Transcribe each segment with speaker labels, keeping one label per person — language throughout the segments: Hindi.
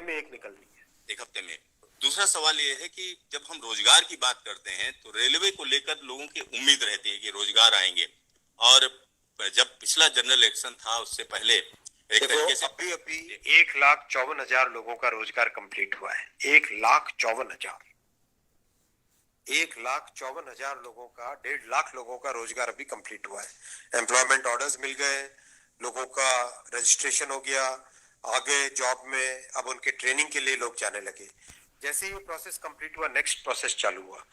Speaker 1: में एक निकलनी है।
Speaker 2: एक हफ्ते में। दूसरा सवाल ये है कि जब हम रोजगार की बात करते हैं तो रेलवे को लेकर लोगों की उम्मीद रहती है कि रोजगार आएंगे, और जब पिछला जनरल इलेक्शन था उससे पहले एक तरीके से
Speaker 1: अभी 1,54,000 लोगों का रोजगार कंप्लीट हुआ है। 1,54,000 लोगों का, 1.5 लाख लोगों का रोजगार अभी कंप्लीट हुआ है। एम्प्लॉयमेंट ऑर्डर्स मिल गए, लोगों का रजिस्ट्रेशन हो गया, आगे जॉब में अब उनके ट्रेनिंग के लिए लोग जाने लगे। जैसे ही प्रोसेस कंप्लीट हुआ, नेक्स्ट प्रोसेस चालू हुआ।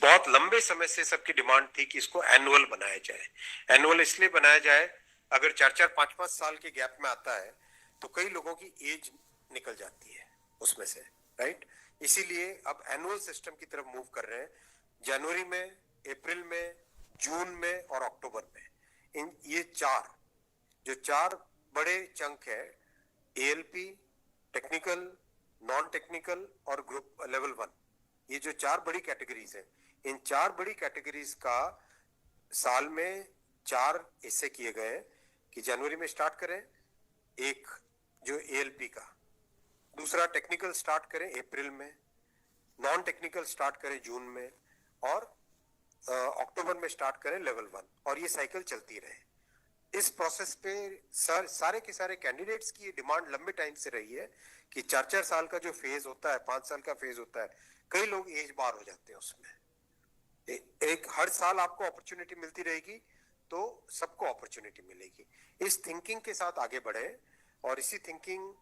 Speaker 1: बहुत लंबे समय से सबकी डिमांड थी कि इसको एनुअल बनाया जाए। एनुअल इसलिए बनाया जाए, अगर 4-4, 5-5 साल के गैप में आता है तो कई लोगों की एज निकल जाती है उसमें से, राइट। इसीलिए अब एनुअल सिस्टम की तरफ मूव कर रहे हैं। जनवरी में, अप्रैल में, जून में और अक्टूबर में, इन ये चार बड़े चंक है, एएलपी, टेक्निकल, नॉन टेक्निकल और ग्रुप लेवल 1, ये जो 4 बड़ी कैटेगरीज है, इन 4 बड़ी कैटेगरीज का साल में 4 हिस्से किए गए हैं कि जनवरी में स्टार्ट करें एक जो एएलपी का, दूसरा टेक्निकल स्टार्ट करें अप्रैल में, नॉन टेक्निकल स्टार्ट करें जून में, और अक्टूबर में स्टार्ट करें लेवल 1, और ये साइकिल चलती रहे। इस प्रोसेस पे सारे के सारे कैंडिडेट्स की डिमांड लंबे टाइम से रही है कि 4-4 साल का जो फेज होता है, 5 साल का फेज होता है, कई लोग एज बार हो जाते हैं उसमें। एक हर साल आपको अपॉर्चुनिटी मिलती रहेगी तो सबको अपॉर्चुनिटी मिलेगी। इस थिंकिंग के साथ आगे बढ़े, और इसी थिंकिंग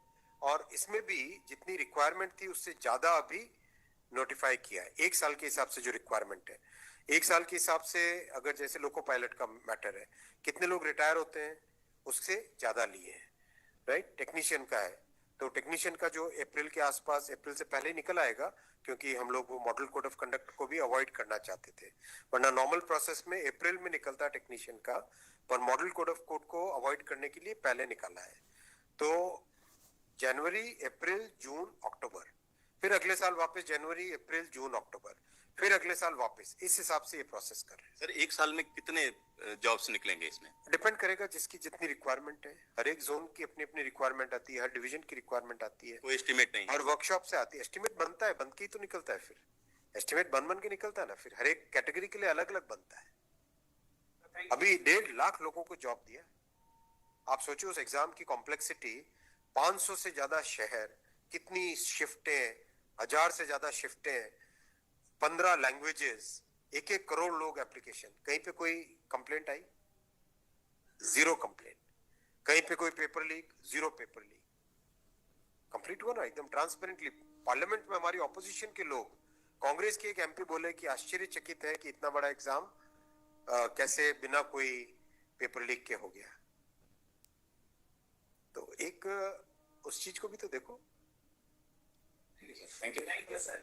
Speaker 1: और इसमें भी जितनी रिक्वायरमेंट थी उससे ज्यादा अभी नोटिफाई किया है। 1 साल के हिसाब से जो रिक्वायरमेंट है, 1 साल के हिसाब से, अगर जैसे लोको पायलट का मैटर है, कितने लोग रिटायर होते हैं उससे ज्यादा लिए हैं, राइट। टेक्नीशियन का है तो टेक्नीशियन का जो अप्रैल के आसपास, अप्रैल से पहले निकल आएगा, क्योंकि हम लोग वो मॉडल कोड ऑफ कंडक्ट को भी अवॉइड करना चाहते थे, वरना नॉर्मल प्रोसेस में अप्रैल में निकलता टेक्नीशियन का, पर मॉडल कोड ऑफ कोड को अवॉइड करने के लिए पहले निकाला है। तो जनवरी, अप्रैल, जून, अक्टूबर, फिर अगले साल वापस जनवरी, अप्रैल, जून, अक्टूबर, फिर अगले साल वापस, इस हिसाब से ये प्रोसेस कर रहे हैं।
Speaker 2: सर, एक साल में कितने जॉब्स निकलेंगे इसमें?
Speaker 1: डिपेंड करेगा जिसकी जितनी रिक्वायरमेंट है। हर एक जोन की अपनी अपनी रिक्वायरमेंट आती है, हर डिवीजन की रिक्वायरमेंट आती है,
Speaker 2: कोई एस्टिमेट नहीं,
Speaker 1: हर वर्कशॉप से आती है। एस्टिमेट बनता है, बन के ही तो निकलता है, फिर एस्टिमेट बन के निकलता है ना, फिर हर एक कैटेगरी के लिए अलग अलग बनता है। अभी 1.5 लाख लोगों को जॉब दिया। आप सोचो उस एग्जाम की कॉम्प्लेक्सिटी, 500 से ज्यादा शहर, कितनी शिफ्टें, 1000 से ज्यादा शिफ्टें, 15 लैंग्वेजेस, 1-1 करोड़ लोग एप्लीकेशन। कहीं पे कोई कंप्लेंट आई? 0 कंप्लेंट। कहीं पे कोई paper leak? 0 paper leak. Complete हुआ ना एकदम ट्रांसपेरेंटली। पार्लियामेंट में हमारी ऑपोजिशन के लोग, कांग्रेस के एक एमपी बोले कि आश्चर्यचकित है कि इतना बड़ा एग्जाम कैसे बिना कोई पेपर लीक के हो गया। तो एक उस चीज को भी तो देखो।
Speaker 2: Thank you sir.